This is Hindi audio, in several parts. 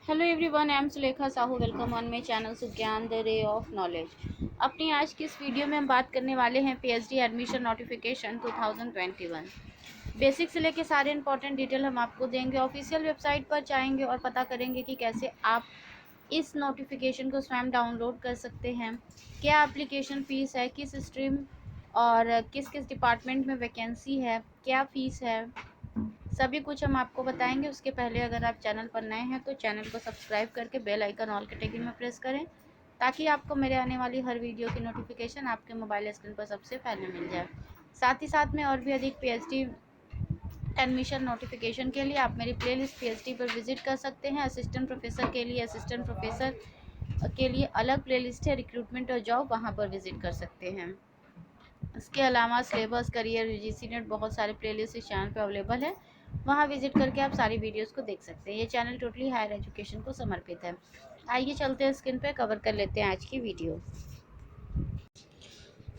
Hello everyone, I am Sulekha Sahu. Welcome on my channel Sugyan the ray of knowledge. अपनी आज की इस वीडियो में हम बात करने वाले हैं पीएचडी एडमिशन नोटिफिकेशन 2021। बेसिक से लेके सारे इंपॉर्टेंट डिटेल हम आपको देंगे। ऑफिशियल वेबसाइट पर जाएंगे और पता करेंगे कि कैसे आप इस नोटिफिकेशन को स्वयं डाउनलोड कर सकते हैं, क्या एप्लीकेशन फ़ीस है, किस स्ट्रीम और किस किस डिपार्टमेंट में वैकेंसी है, क्या फ़ीस है, सभी कुछ हम आपको बताएंगे। उसके पहले अगर आप चैनल पर नए हैं तो चैनल को सब्सक्राइब करके बेल आइकन ऑल कैटेगरी में प्रेस करें, ताकि आपको मेरे आने वाली हर वीडियो की नोटिफिकेशन आपके मोबाइल स्क्रीन पर सबसे पहले मिल जाए। साथ ही साथ में और भी अधिक पीएचडी एडमिशन नोटिफिकेशन के लिए आप मेरी प्लेलिस्ट पीएचडी पर विजिट कर सकते हैं। असिस्टेंट प्रोफेसर के लिए अलग प्लेलिस्ट है, रिक्रूटमेंट और जॉब, वहाँ पर विजिट कर सकते हैं। इसके अलावा सिलेबस, करियर, यूजीसी नेट, बहुत सारे प्लेलिस्ट इस चैनल पे अवेलेबल है, वहाँ विजिट करके आप सारी वीडियोस को देख सकते हैं। ये चैनल टोटली हायर एजुकेशन को समर्पित है। आइए चलते हैं स्क्रीन पे, कवर कर लेते हैं आज की वीडियो।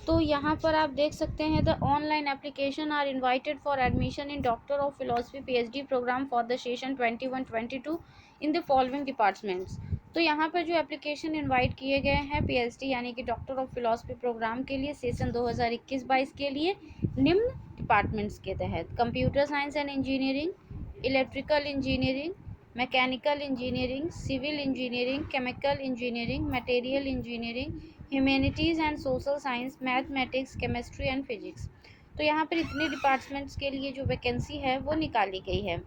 तो यहाँ पर आप देख सकते हैं, the online application are invited for admission in doctor of philosophy PhD programme for the session 21-22 in the following departments. तो यहाँ पर जो एप्लीकेशन इनवाइट किए गए हैं पीएचडी यानी कि डॉक्टर ऑफ फिलोसफी प्रोग्राम के लिए सेशन 2021-22 के लिए निम्न डिपार्टमेंट्स के तहत: computer science and engineering, electrical engineering, mechanical engineering, civil engineering, chemical engineering, material engineering, humanities and social science, mathematics, chemistry and physics. तो यहाँ पर इतने डिपार्टमेंट्स के लिए जो वैकेंसी है वो निकाली गई है।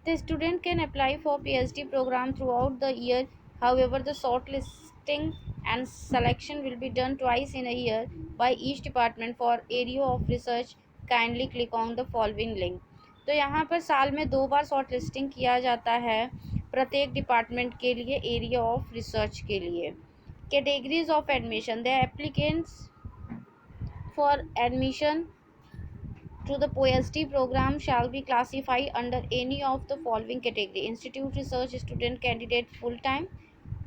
The student can apply for PhD programme throughout the year, however the shortlisting and selection will be done twice in a year by each department for area of research. Kindly click on the following link. तो यहाँ पर साल में 2 बार शॉर्ट लिस्टिंग किया जाता है प्रत्येक डिपार्टमेंट के लिए, एरिया ऑफ रिसर्च के लिए। Categories of admission: the applicants for admission to the PhD program shall be classified under any of the following category: institute research student, candidate, full time,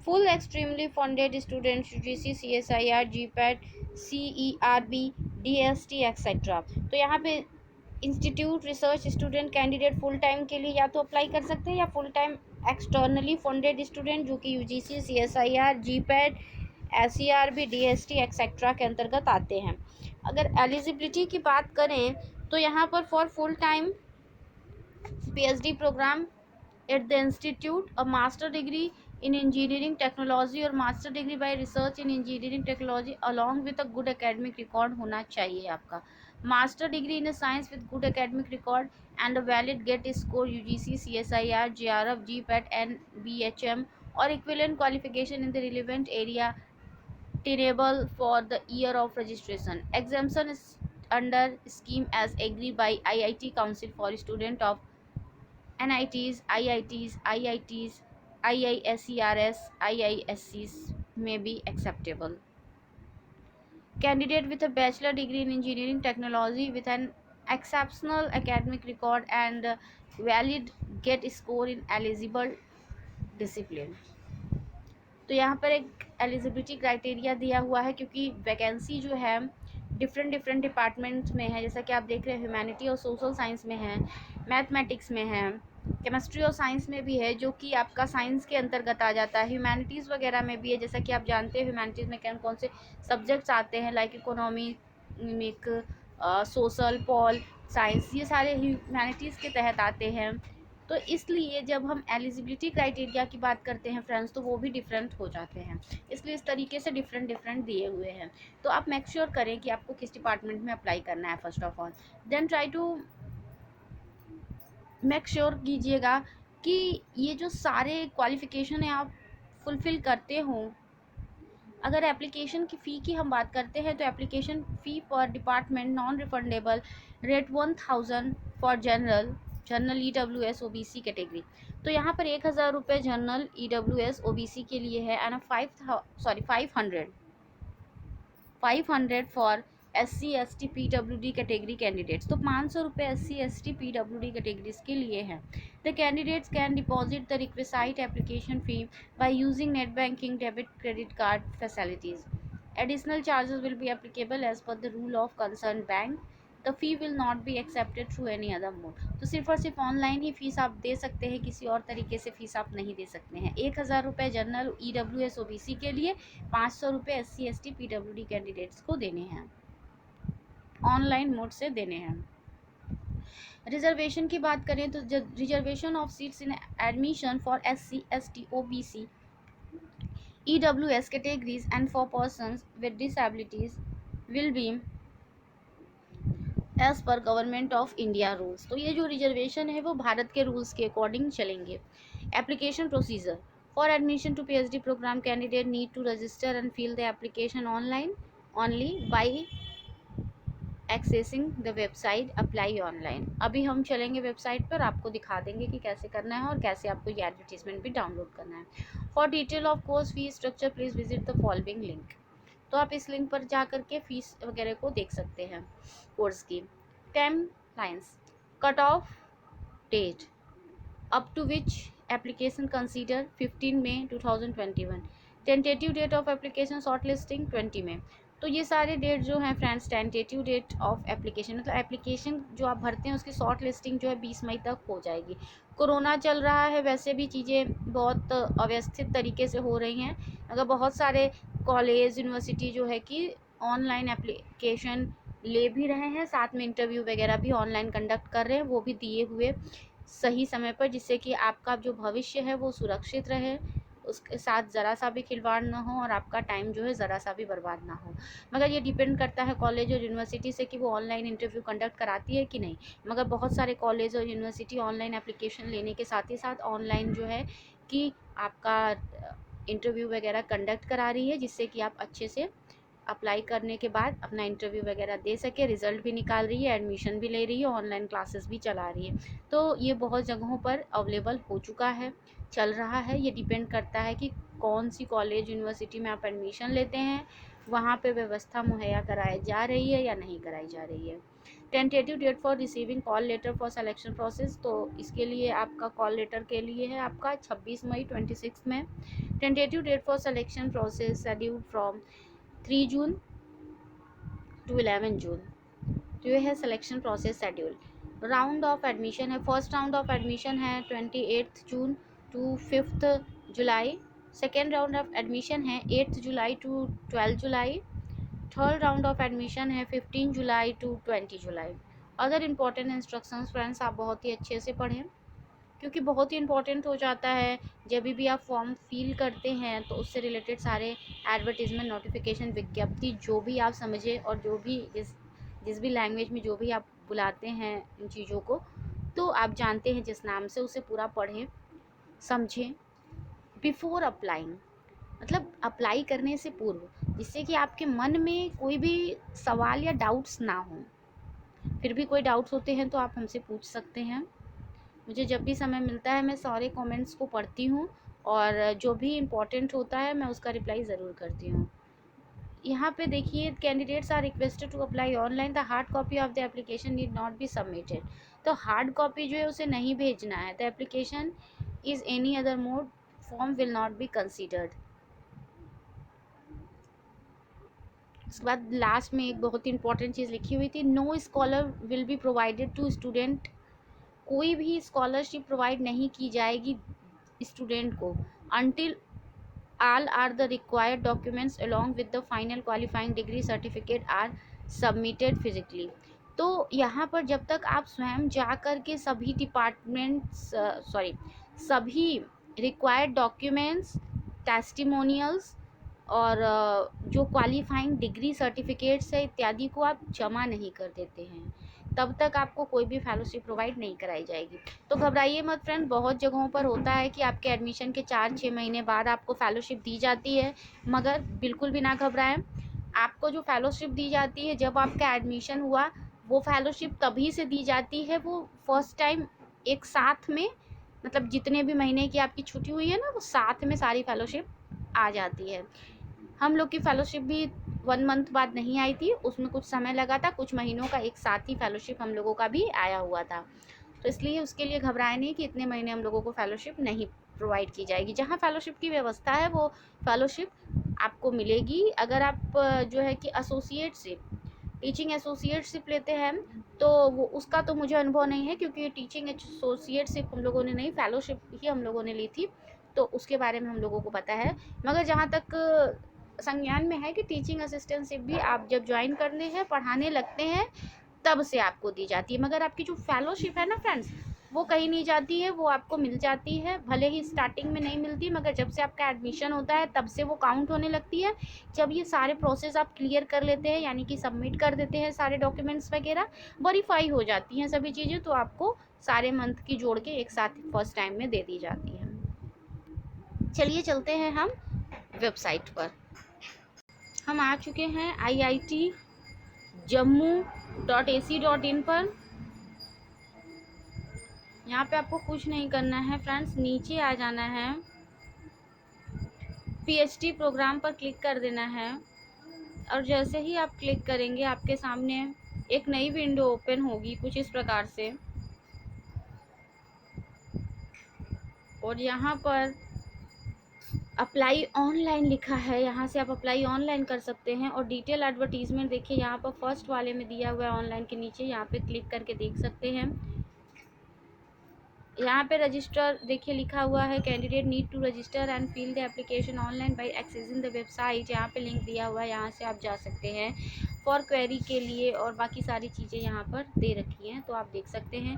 full extremely funded student, UGC, CSIR, GPAT, CERB, DST etcetera. तो यहाँ पे institute research student candidate full time के लिए या तो अप्लाई कर सकते हैं, या full time externally funded student जो कि UGC, CSIR, GPAT, SERB, DST etcetera के अंतर्गत आते हैं। अगर एलिजिबिलिटी की बात करें तो यहाँ पर for full time PhD programme at the institute, a master degree in engineering technology और master degree by research in engineering technology along with a good academic record होना चाहिए आपका। Master degree in science with good academic record and a valid GATE score UGC, CSIR, JRF, GPAT and BHM और equivalent qualification in the relevant area tenable for the year of registration. Exemption is under scheme as agreed by IIT Council for student of NITs, IITs, IISERs, IISCs may be acceptable. Candidate with a bachelor degree in engineering technology with an exceptional academic record and valid GET score in eligible discipline. तो यहाँ पर एक एलिजिबिलिटी क्राइटेरिया दिया हुआ है, क्योंकि वैकेंसी जो है डिफरेंट डिफरेंट डिपार्टमेंट्स में है। जैसा कि आप देख रहे हैं, ह्यूमैनिटी और सोशल साइंस में है, मैथमेटिक्स में है, केमिस्ट्री और साइंस में भी है, जो कि आपका साइंस के अंतर्गत आ जाता है। ह्यूमैनिटीज़ वगैरह में भी है, जैसा कि आप जानते हैं ह्यूमैनिटीज़ में कौन कौन से सब्जेक्ट्स आते हैं, like economic, social, pol science, ये सारे ह्यूमैनिटीज़ के तहत आते हैं। तो इसलिए जब हम एलिजिबिलिटी क्राइटेरिया की बात करते हैं फ्रेंड्स, तो वो भी डिफरेंट हो जाते हैं। इसलिए इस तरीके से डिफरेंट डिफरेंट दिए हुए हैं। तो आप मेक श्योर करें कि आपको किस डिपार्टमेंट में अप्लाई करना है first of all. Then try to make sure कीजिएगा कि ये जो सारे क्वालिफिकेशन है आप फुलफ़िल करते हों। अगर एप्लीकेशन की फ़ी की हम बात करते हैं तो एप्लीकेशन फ़ी पर department non refundable rate 1000 for general EWS OBC category. तो यहाँ पर 1000 रुपये जनरल EWS OBC के लिए है and 500 for SC ST PWD category candidates. तो 500 रुपये SC ST PWD कैटेगरीज के लिए हैं। The candidates can deposit the requisite application fee by using net banking, debit, credit card facilities. Additional charges will be applicable as per the rule of concerned bank. The fee will not be accepted through any other mode. तो सिर्फ और सिर्फ ऑनलाइन ही फीस आप दे सकते हैं, किसी और तरीके से फीस आप नहीं दे सकते हैं। 1000 रुपये जनरल EWS OBC के लिए, 500 रुपये SC ST PWD कैंडिडेट्स को देने हैं, ऑनलाइन मोड से देने हैं। रिजर्वेशन की बात करें तो reservation of seats in admission for SC ST OBC EWS categories and for persons with disabilities will be as per government of India rules. तो ये जो रिजर्वेशन है वो भारत के रूल्स के अकॉर्डिंग चलेंगे। Application procedure for admission to PhD programme candidate need to register and fill the application online only by accessing the website apply online. अभी हम चलेंगे वेबसाइट पर, आपको दिखा देंगे कि कैसे करना है और कैसे आपको ये एडवर्टीजमेंट भी डाउनलोड करना है। For detail of course fees structure please visit the following link. तो आप इस लिंक पर जा करके फीस वगैरह को देख सकते हैं कोर्स की। Timelines, cut off date up to which application consider 15 May 2021, tentative date of application shortlisting 20 May. तो ये सारे डेट जो हैं friends, tentative date of application मतलब एप्लीकेशन जो आप भरते हैं उसकी शॉर्ट लिस्टिंग जो है 20 मई तक हो जाएगी। कोरोना चल रहा है, वैसे भी चीज़ें बहुत अव्यवस्थित तरीके से हो रही हैं, अगर बहुत सारे कॉलेज यूनिवर्सिटी जो है कि ऑनलाइन एप्लीकेशन ले भी रहे हैं, साथ में इंटरव्यू वगैरह भी ऑनलाइन कंडक्ट कर रहे हैं, वो भी दिए हुए सही समय पर, जिससे कि आपका जो भविष्य है वो सुरक्षित रहे, उसके साथ ज़रा सा भी खिलवाड़ ना हो और आपका टाइम जो है ज़रा सा भी बर्बाद ना हो। मगर ये डिपेंड करता है कॉलेज और यूनिवर्सिटी से कि वो ऑनलाइन इंटरव्यू कंडक्ट कराती है कि नहीं। मगर बहुत सारे कॉलेज और यूनिवर्सिटी ऑनलाइन एप्लीकेशन लेने के साथ ही साथ ऑनलाइन जो है कि आपका इंटरव्यू वगैरह कंडक्ट करा रही है, जिससे कि आप अच्छे से अप्लाई करने के बाद अपना इंटरव्यू वगैरह दे सके, रिज़ल्ट भी निकाल रही है, एडमिशन भी ले रही है, ऑनलाइन क्लासेस भी चला रही है। तो ये बहुत जगहों पर अवेलेबल हो चुका है, चल रहा है। ये डिपेंड करता है कि कौन सी कॉलेज यूनिवर्सिटी में आप एडमिशन लेते हैं, वहाँ पे व्यवस्था मुहैया कराई जा रही है या नहीं कराई जा रही है। Tentative date for receiving call letter for selection process, तो इसके लिए आपका कॉल लेटर के लिए है आपका 26 मई 26 में। Tentative date for selection process schedule from 3 June to 11 June. तो ये है selection process schedule. Round of admission है, फर्स्ट राउंड ऑफ एडमिशन है 28 June to 5 July. Second round of admission है 8 July to 12 July. Third round of admission है 15 July to 20 July. Other important instructions friends आप बहुत ही अच्छे से पढ़ें, क्योंकि बहुत ही इंपॉर्टेंट हो जाता है जब भी आप फॉर्म फिल करते हैं तो उससे रिलेटेड सारे एडवर्टीज़मेंट, नोटिफिकेशन, विज्ञप्ति जो भी आप समझे और जो भी जिस भी लैंग्वेज में जो भी आप बुलाते हैं इन चीज़ों को, तो आप जानते हैं जिस नाम से, उसे पूरा पढ़ें समझें बिफोर अप्लाइंग, मतलब अप्लाई करने से पूर्व, जिससे कि आपके मन में कोई भी सवाल या डाउट्स ना हो। फिर भी कोई डाउट्स होते हैं तो आप हमसे पूछ सकते हैं। मुझे जब भी समय मिलता है मैं सारे कमेंट्स को पढ़ती हूँ और जो भी इम्पोर्टेंट होता है मैं उसका रिप्लाई ज़रूर करती हूँ। यहाँ पे देखिए, candidates are requested to apply online, the hard copy of the application need not be submitted. तो हार्ड कॉपी जो है उसे नहीं भेजना है। The application is any other mode form will not be considered. उसके बाद लास्ट में एक बहुत ही इंपॉर्टेंट चीज़ लिखी हुई थी, no scholar will be provided to student. कोई भी स्कॉलरशिप प्रोवाइड नहीं की जाएगी स्टूडेंट को until all are the required documents along with the final qualifying degree certificate are submitted physically। तो यहाँ पर जब तक आप स्वयं जा कर के सभी डिपार्टमेंट्स सभी रिक्वायर्ड डॉक्यूमेंट्स, टेस्टिमोनियल्स और जो क्वालिफाइंग डिग्री सर्टिफिकेट्स है इत्यादि को आप जमा नहीं कर देते हैं, तब तक आपको कोई भी फेलोशिप प्रोवाइड नहीं कराई जाएगी। तो घबराइए मत फ्रेंड, बहुत जगहों पर होता है कि आपके एडमिशन के 4-6 महीने बाद आपको फेलोशिप दी जाती है, मगर बिल्कुल भी ना घबराएं। आपको जो फेलोशिप दी जाती है जब आपका एडमिशन हुआ, वो फेलोशिप तभी से दी जाती है, वो फर्स्ट टाइम एक साथ में, मतलब जितने भी महीने की आपकी छुट्टी हुई है ना, वो साथ में सारी फेलोशिप आ जाती है। हम लोग की फेलोशिप भी 1 मंथ बाद नहीं आई थी, उसमें कुछ समय लगा था, कुछ महीनों का एक साथ ही फेलोशिप हम लोगों का भी आया हुआ था। तो इसलिए उसके लिए घबराए नहीं कि इतने महीने हम लोगों को फेलोशिप नहीं प्रोवाइड की जाएगी। जहाँ फेलोशिप की व्यवस्था है वो फेलोशिप आपको मिलेगी। अगर आप जो है कि एसोसिएटशिप टीचिंग एसोसिएटशिप लेते हैं तो वो उसका तो मुझे अनुभव नहीं है, क्योंकि टीचिंग एसोसिएटशिप हम लोगों ने नहीं, फेलोशिप ही हम लोगों ने ली थी, तो उसके बारे में हम लोगों को पता है। मगर जहाँ तक संज्ञान में है कि टीचिंग असिस्टेंटशिप भी आप जब ज्वाइन करने हैं, पढ़ाने लगते हैं, तब से आपको दी जाती है। मगर आपकी जो फेलोशिप है ना फ्रेंड्स, वो कहीं नहीं जाती है, वो आपको मिल जाती है। भले ही स्टार्टिंग में नहीं मिलती, मगर जब से आपका एडमिशन होता है तब से वो काउंट होने लगती है। जब ये सारे प्रोसेस आप क्लियर कर लेते हैं, यानी कि सबमिट कर देते हैं सारे डॉक्यूमेंट्स वगैरह, वेरीफाई हो जाती हैं सभी चीज़ें, तो आपको सारे मंथ की जोड़ के एक साथ फर्स्ट टाइम में दे दी जाती है। चलिए चलते हैं हम वेबसाइट पर। हम आ चुके हैं iitjammu.ac.in पर। यहाँ पे आपको कुछ नहीं करना है फ्रेंड्स, नीचे आ जाना है, पीएचडी प्रोग्राम पर क्लिक कर देना है। और जैसे ही आप क्लिक करेंगे आपके सामने एक नई विंडो ओपन होगी कुछ इस प्रकार से, और यहाँ पर अप्लाई ऑनलाइन लिखा है, यहाँ से आप अप्लाई ऑनलाइन कर सकते हैं। और डिटेल एडवर्टीजमेंट देखिए यहाँ पर फर्स्ट वाले में दिया हुआ है ऑनलाइन के नीचे, यहाँ पे क्लिक करके देख सकते हैं। यहाँ पे रजिस्टर देखिए लिखा हुआ है, candidate need to register and fill the application online by accessing the website. यहाँ पे लिंक दिया हुआ है, यहाँ से आप जा सकते हैं फॉर क्वेरी के लिए, और बाकी सारी चीज़ें यहाँ पर दे रखी हैं, तो आप देख सकते हैं।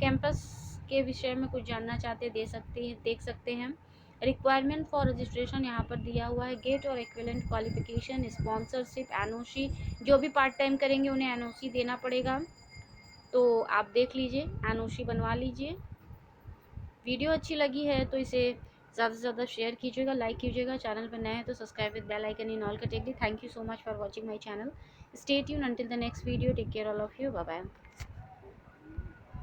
कैंपस के विषय में कुछ जानना चाहते देख सकते हैं। रिक्वायरमेंट फॉर रजिस्ट्रेशन यहाँ पर दिया हुआ है, गेट और इक्विवेलेंट क्वालिफिकेशन, स्पॉन्सरशिप, एनओसी, जो भी पार्ट टाइम करेंगे उन्हें एनओसी देना पड़ेगा, तो आप देख लीजिए, एनओसी बनवा लीजिए। वीडियो अच्छी लगी है तो इसे ज़्यादा से ज़्यादा शेयर कीजिएगा, लाइक कीजिएगा। चैनल पर नए हैं तो subscribe with bell icon in all category. Thank you so much for watching my channel. Stay tune until the next video. Take care all of you. Bye bye.